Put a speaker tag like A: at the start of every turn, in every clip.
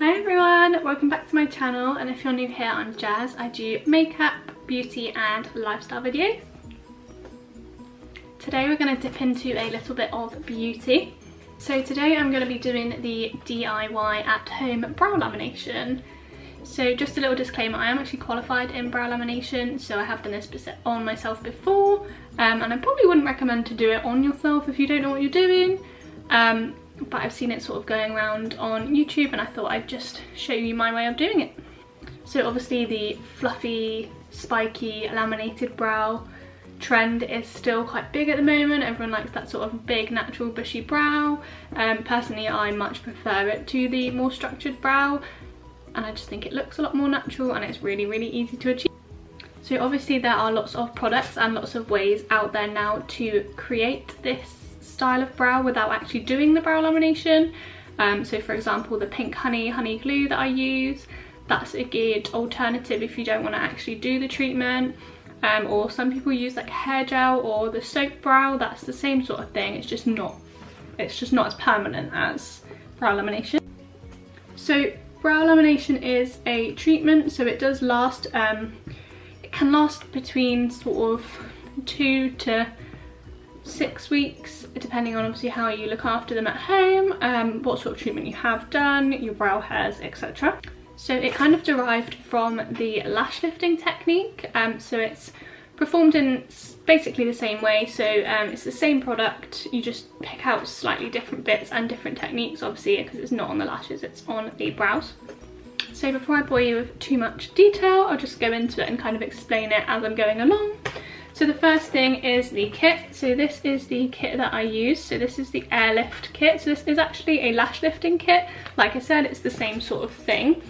A: Hi everyone, welcome back to my channel, and if you're new here, I'm Jazz. I do makeup, beauty and lifestyle videos. Today we're going to dip into a little bit of beauty. So today I'm going to be doing the DIY at home brow lamination. So just a little disclaimer, I am actually qualified in brow lamination, so I have done this on myself before, and I probably wouldn't recommend to do it on yourself if you don't know what you're doing. But I've seen it sort of going around on YouTube and I thought I'd just show you my way of doing it. So obviously the fluffy, spiky, laminated brow trend is still quite big at the moment. Everyone likes that sort of big, natural, bushy brow. Personally, I much prefer it to the more structured brow, and I just think it looks a lot more natural and it's really, really easy to achieve. So obviously there are lots of products and lots of ways out there now to create this style of brow without actually doing the brow lamination. So for example, the pink honey glue that I use, that's a good alternative if you don't want to actually do the treatment. Or some people use like hair gel or the soap brow. That's the same sort of thing, it's just not as permanent as brow lamination. So brow lamination is a treatment, so it does last, it can last between sort of 2 to 6 weeks, depending on obviously how you look after them at home, what sort of treatment you have done, your brow hairs, etc. So it kind of derived from the lash lifting technique, so it's performed in basically the same way. So it's the same product, you just pick out slightly different bits and different techniques, obviously, because it's not on the lashes, it's on the brows. So before I bore you with too much detail, I'll just go into it and kind of explain it as I'm going along. So the first thing is the kit. So this is the kit that I use. So this is the airlift kit. So this is actually a lash lifting kit. Like I said, it's the same sort of thing.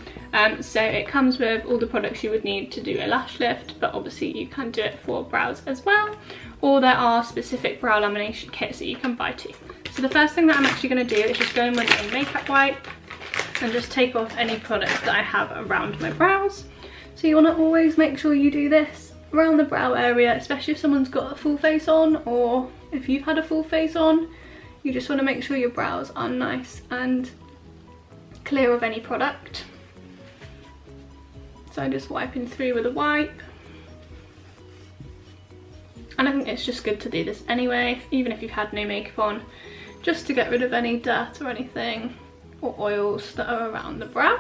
A: So it comes with all the products you would need to do a lash lift, but obviously you can do it for brows as well. Or there are specific brow lamination kits that you can buy too. So the first thing that I'm actually going to do is just go in with a makeup wipe and just take off any products that I have around my brows. So you want to always make sure you do this around the brow area, especially if someone's got a full face on, or if you've had a full face on. You just want to make sure your brows are nice and clear of any product. So I'm just wiping through with a wipe, and I think it's just good to do this anyway, even if you've had no makeup on, just to get rid of any dirt or anything or oils that are around the brow.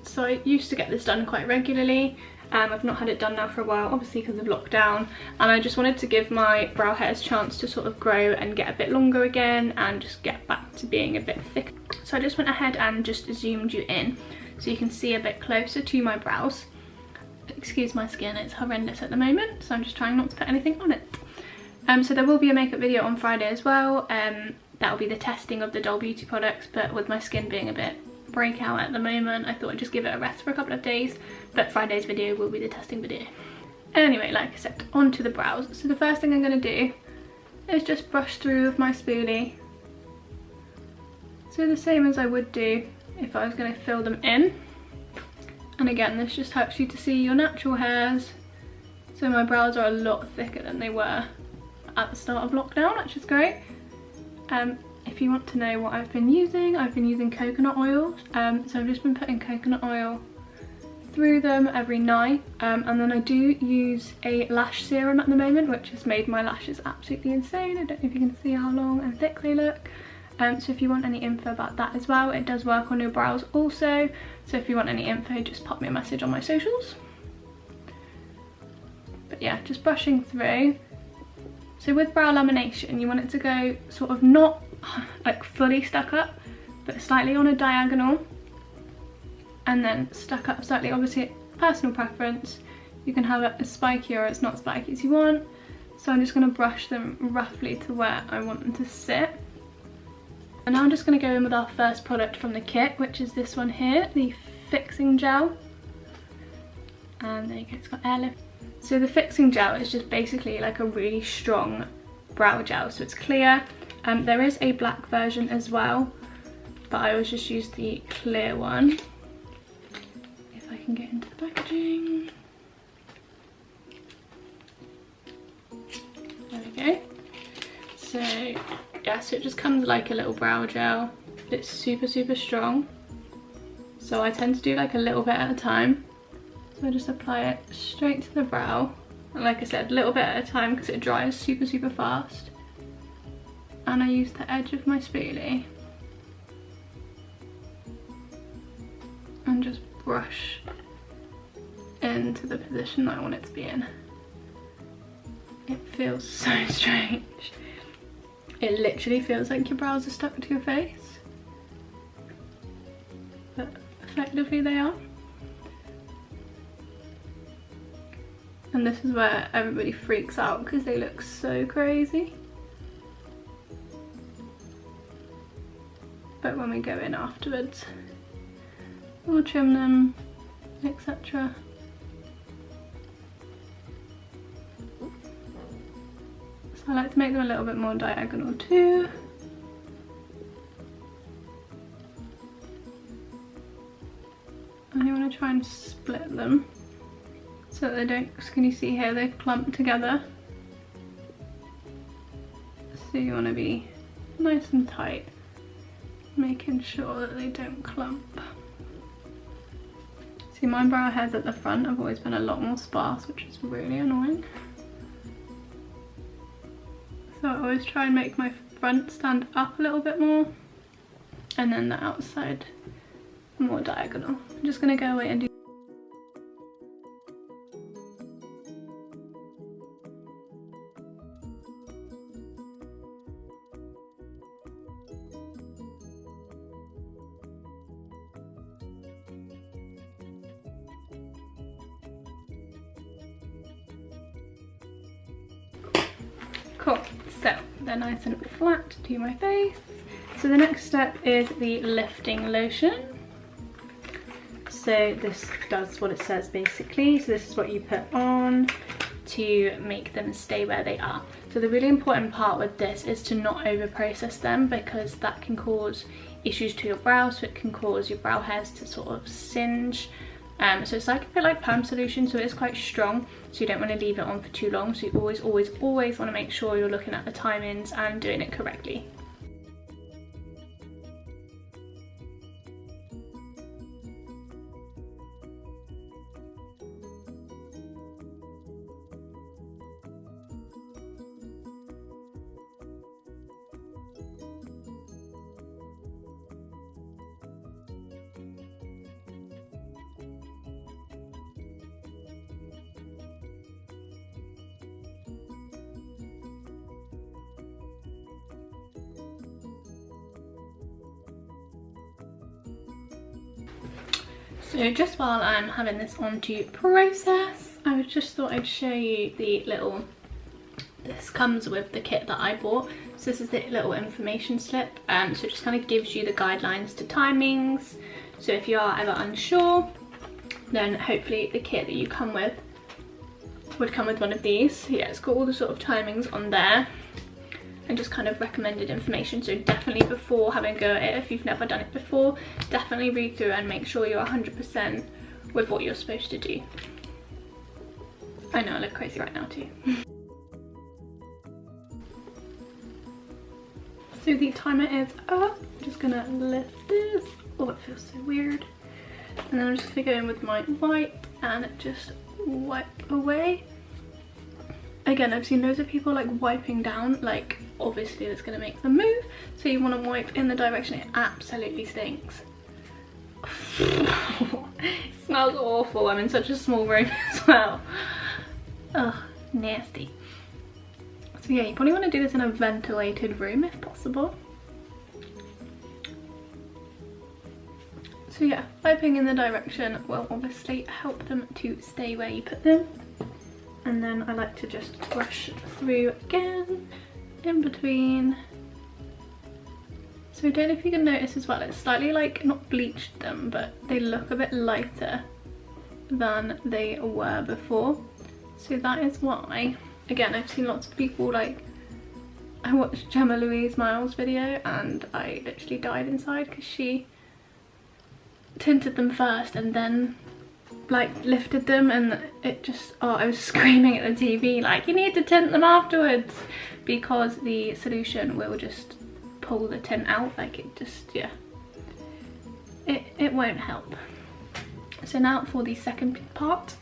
A: So I used to get this done quite regularly. I've not had it done now for a while, obviously because of lockdown, and I just wanted to give my brow hairs a chance to sort of grow and get a bit longer again and just get back to being a bit thicker. So I just went ahead and just zoomed you in so you can see a bit closer to my brows. Excuse my skin, it's horrendous at the moment, so I'm just trying not to put anything on it. So there will be a makeup video on Friday as well. That will be the testing of the Doll Beauty products, but with my skin being a bit breakout at the moment, I thought I'd just give it a rest for a couple of days, but Friday's video will be the testing video. Anyway, like I said, onto the brows. So the first thing I'm going to do is just brush through with my spoolie. So the same as I would do if I was going to fill them in. And again, this just helps you to see your natural hairs. So my brows are a lot thicker than they were at the start of lockdown, which is great. If you want to know what I've been using coconut oil. So I've just been putting coconut oil through them every night. And then I do use a lash serum at the moment, which has made my lashes absolutely insane. I don't know if you can see how long and thick they look. So if you want any info about that as well, it does work on your brows also. So if you want any info, just pop me a message on my socials. But yeah, just brushing through. So with brow lamination, you want it to go sort of not like fully stuck up, but slightly on a diagonal, and then stuck up slightly. Obviously, personal preference, you can have it as spiky or as not spiky as you want. So I'm just going to brush them roughly to where I want them to sit. And now I'm just going to go in with our first product from the kit, which is this one here, the fixing gel. And there you go, it's got airlift. So the fixing gel is just basically like a really strong brow gel, so it's clear. There is a black version as well, but I always just use the clear one. If I can get into the packaging. There we go. So yeah, so it just comes like a little brow gel. It's super strong, so I tend to do like a little bit at a time. So I just apply it straight to the brow, and like I said, a little bit at a time because it dries super fast. And I use the edge of my spoolie and just brush into the position that I want it to be in. It feels so strange. It literally feels like your brows are stuck to your face, but effectively they are. And this is where everybody freaks out because they look so crazy. But when we go in afterwards, we'll trim them, etc. So I like to make them a little bit more diagonal too. And you want to try and split them so that they don't, can you see here, they clump together. So you want to be nice and tight, making sure that they don't clump. See, my brow hairs at the front have always been a lot more sparse, which is really annoying. So I always try and make my front stand up a little bit more, and then the outside more diagonal. I'm just going to go away and do cool. So they're nice and flat to my face. So the next step is the lifting lotion. So this does what it says basically. So this is what you put on to make them stay where they are. So the really important part with this is to not over process them, because that can cause issues to your brows. So it can cause your brow hairs to sort of singe. So it's like a bit like perm solution, so it's quite strong, so you don't want to leave it on for too long. So you always want to make sure you're looking at the timings and doing it correctly. So just while I'm having this on to process, I just thought I'd show you the little, this comes with the kit that I bought. So this is the little information slip, so it just kind of gives you the guidelines to timings. So if you are ever unsure, then hopefully the kit that you come with would come with one of these. So yeah, it's got all the sort of timings on there and just kind of recommended information. So definitely before having a go at it, if you've never done it before, definitely read through and make sure you're 100% with what you're supposed to do. I know I look crazy right now too. So the timer is up. I'm just gonna lift this. Oh, it feels so weird. And then I'm just gonna go in with my wipe and just wipe away. Again, I've seen loads of people like wiping down, like obviously that's going to make them move, so you want to wipe in the direction it absolutely stinks. It smells awful. I'm in such a small room as well. Ugh, nasty. So yeah, you probably want to do this in a ventilated room if possible. So yeah, wiping in the direction will obviously help them to stay where you put them. And then I like to just brush through again, in between. So I don't know if you can notice as well, it's slightly like, not bleached them, but they look a bit lighter than they were before. So that is why, again, I've seen lots of people like, I watched Gemma Louise Miles' video and I literally died inside because she tinted them first and then like lifted them, and it just, oh, I was screaming at the TV like, you need to tint them afterwards, because the solution will just pull the tint out. Like it just, yeah, it won't help. So now for the second part.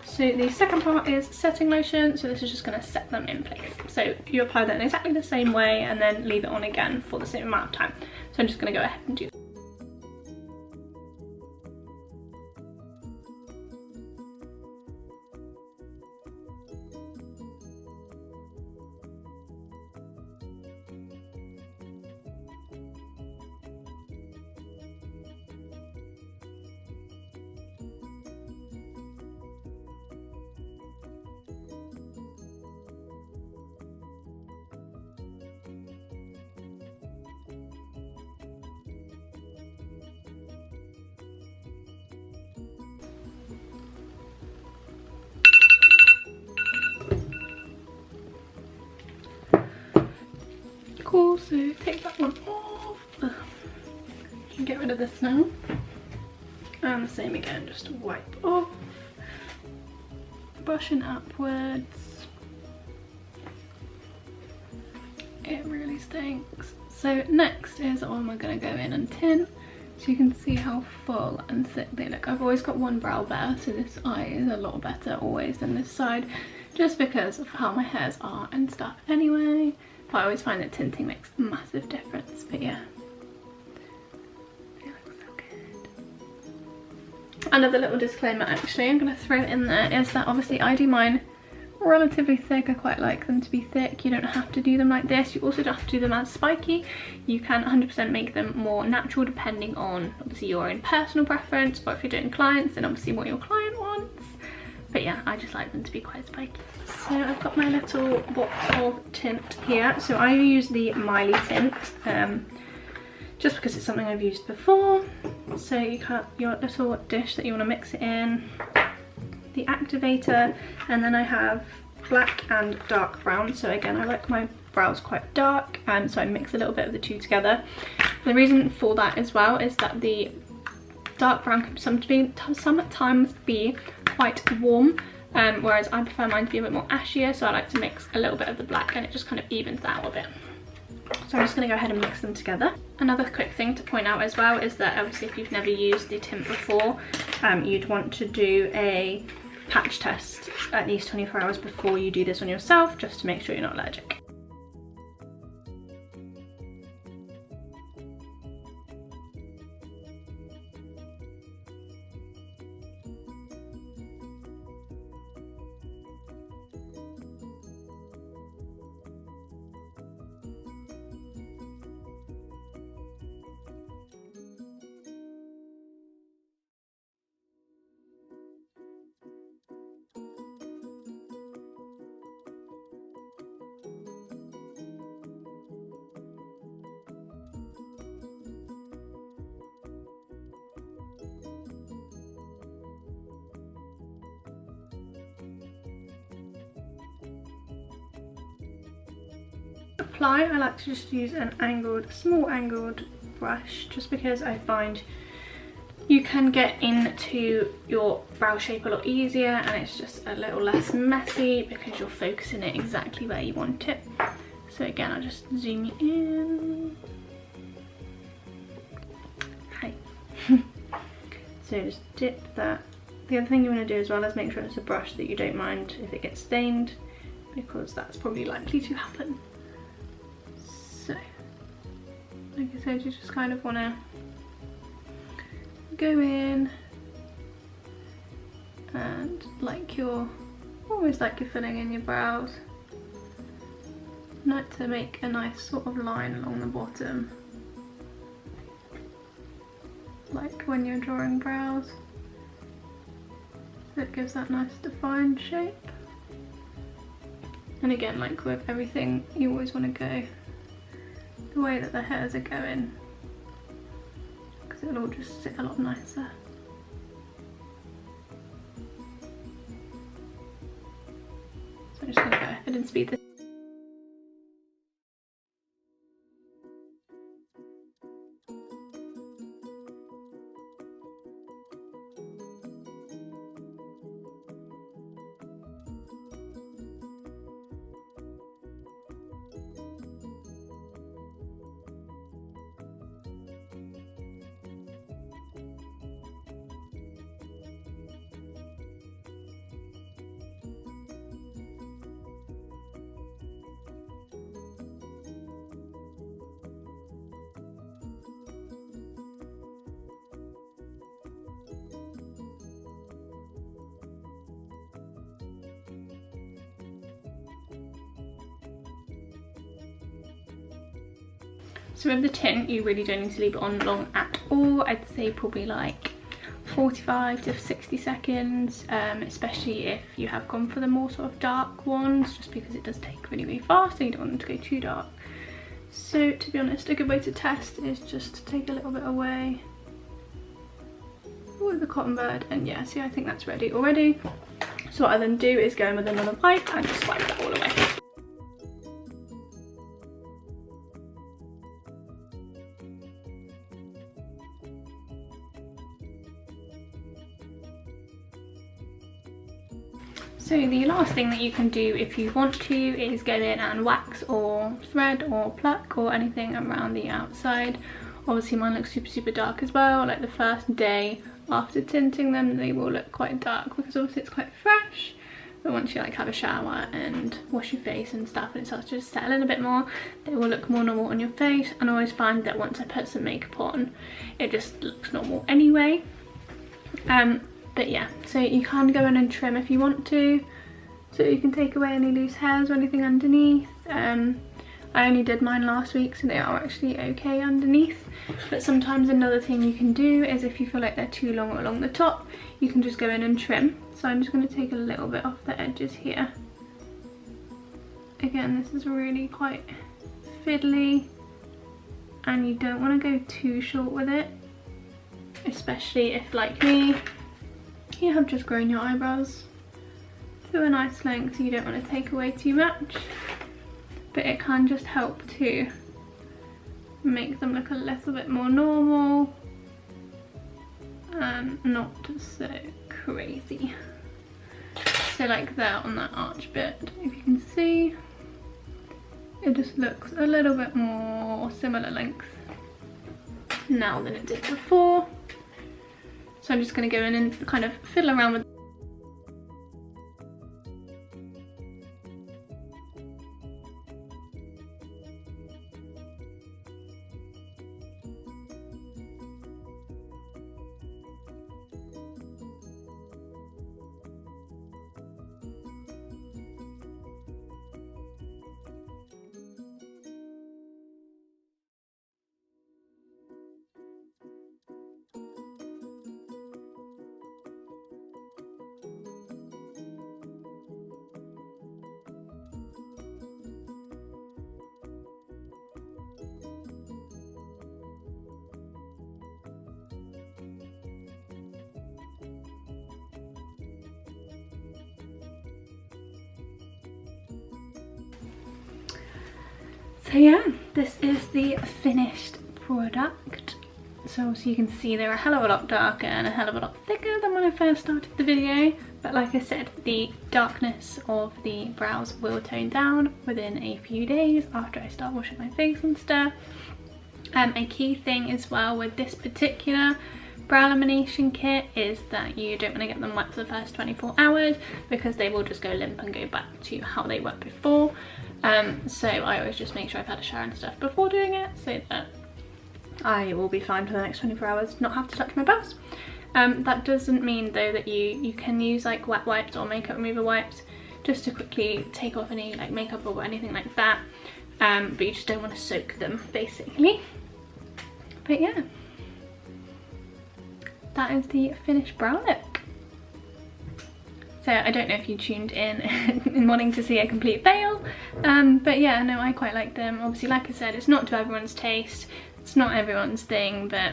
A: So the second part is setting lotion, so this is just going to set them in place. So you apply that in exactly the same way and then leave it on again for the same amount of time. So I'm just going to go ahead and do that. Cool, so take that one off. Get rid of this now. And the same again, just wipe off. Brushing upwards. It really stinks. So next is, oh, am I going to go in and tint? So you can see how full and thick they look. I've always got one brow better, so this eye is a lot better always than this side, just because of how my hairs are and stuff anyway. But I always find that tinting makes a massive difference, but yeah. It looks so good. Another little disclaimer actually, I'm going to throw in there, is that obviously I do mine relatively thick. I quite like them to be thick. You don't have to do them like this. You also don't have to do them as spiky. You can 100% make them more natural depending on obviously your own personal preference, or if you're doing clients then obviously what your client wants. But yeah, I just like them to be quite spiky. So I've got my little box of tint here. So I use the Miley tint, just because it's something I've used before. So you have your little dish that you want to mix it in, the activator, and then I have black and dark brown. So again, I like my brows quite dark, and so I mix a little bit of the two together. The reason for that as well is that the dark brown can sometimes be quite warm, whereas I prefer mine to be a bit more ashier, so I like to mix a little bit of the black and it just kind of evens that out a bit. So I'm just going to go ahead and mix them together. Another quick thing to point out as well is that obviously if you've never used the tint before, you'd want to do a patch test at least 24 hours before you do this on yourself, just to make sure you're not allergic. Apply, I like to just use an small angled brush, just because I find you can get into your brow shape a lot easier and it's just a little less messy because you're focusing it exactly where you want it. So again, I'll just zoom you in. Hi. So just dip that. The other thing you want to do as well is make sure it's a brush that you don't mind if it gets stained, because that's probably likely to happen. So, like I said, you just kind of want to go in and almost like you're filling in your brows. I like to make a nice sort of line along the bottom, like when you're drawing brows. So it gives that nice defined shape. And again, like with everything, you always want to go the way that the hairs are going, because it'll all just sit a lot nicer. So I'm just going to go ahead and speed this. So with the tint, you really don't need to leave it on long at all. I'd say probably like 45 to 60 seconds, especially if you have gone for the more sort of dark ones, just because it does take really, really fast and you don't want them to go too dark. So to be honest, a good way to test is just to take a little bit away with the cotton bud, and yeah, see, I think that's ready already. So what I then do is go in with another wipe and just wipe that all away. So the last thing that you can do if you want to is go in and wax or thread or pluck or anything around the outside. Obviously mine looks super, super dark as well. Like the first day after tinting them, they will look quite dark because obviously it's quite fresh. But once you like have a shower and wash your face and stuff and it starts to just settle in a bit more, they will look more normal on your face. And I always find that once I put some makeup on, it just looks normal anyway. But yeah, so you can go in and trim if you want to, so you can take away any loose hairs or anything underneath. I only did mine last week, so they are actually okay underneath. But sometimes another thing you can do is if you feel like they're too long along the top, you can just go in and trim. So I'm just going to take a little bit off the edges here. Again, this is really quite fiddly and you don't want to go too short with it, especially if, like me, you have just grown your eyebrows to a nice length, so you don't want to take away too much. But it can just help to make them look a little bit more normal and not so crazy. So like there on that arch bit, if you can see, it just looks a little bit more similar length now than it did before. So I'm just going to go in and kind of fiddle around with. So yeah, this is the finished product. So you can see they're a hell of a lot darker and a hell of a lot thicker than when I first started the video. But like I said, the darkness of the brows will tone down within a few days after I start washing my face and stuff. A key thing as well with this particular brow lamination kit is that you don't want to get them wet for the first 24 hours because they will just go limp and go back to how they were before. So I always just make sure I've had a shower and stuff before doing it so that I will be fine for the next 24 hours, not have to touch my brows. That doesn't mean though that you can use like wet wipes or makeup remover wipes just to quickly take off any like makeup or anything like that, but you just don't want to soak them basically. But yeah, that is the finished brow look. So I don't know if you tuned in wanting to see a complete fail, but yeah, no, I quite like them. Obviously, like I said, it's not to everyone's taste, it's not everyone's thing, but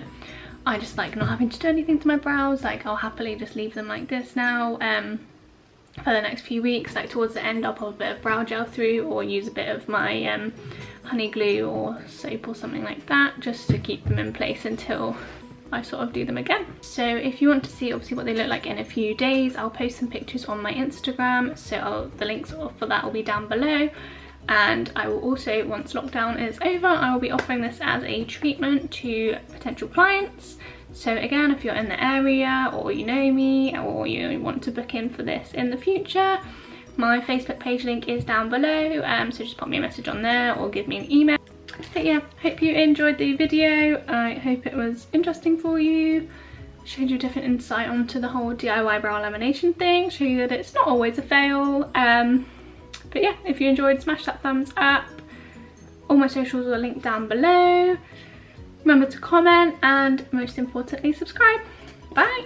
A: I just like not having to do anything to my brows. Like I'll happily just leave them like this now for the next few weeks. Like towards the end I'll put a bit of brow gel through or use a bit of my honey glue or soap or something like that just to keep them in place until I sort of do them again. So if you want to see obviously what they look like in a few days, I'll post some pictures on my Instagram, so the links for that will be down below. And I will also, once lockdown is over, I will be offering this as a treatment to potential clients. So again, if you're in the area or you know me or you want to book in for this in the future, my Facebook page link is down below, so just pop me a message on there or give me an email. But yeah, hope you enjoyed the video. I hope it was interesting for you. Showed you a different insight onto the whole DIY brow lamination thing. Show you that it's not always a fail. But yeah, if you enjoyed, smash that thumbs up. All my socials are linked down below. Remember to comment and most importantly subscribe. Bye!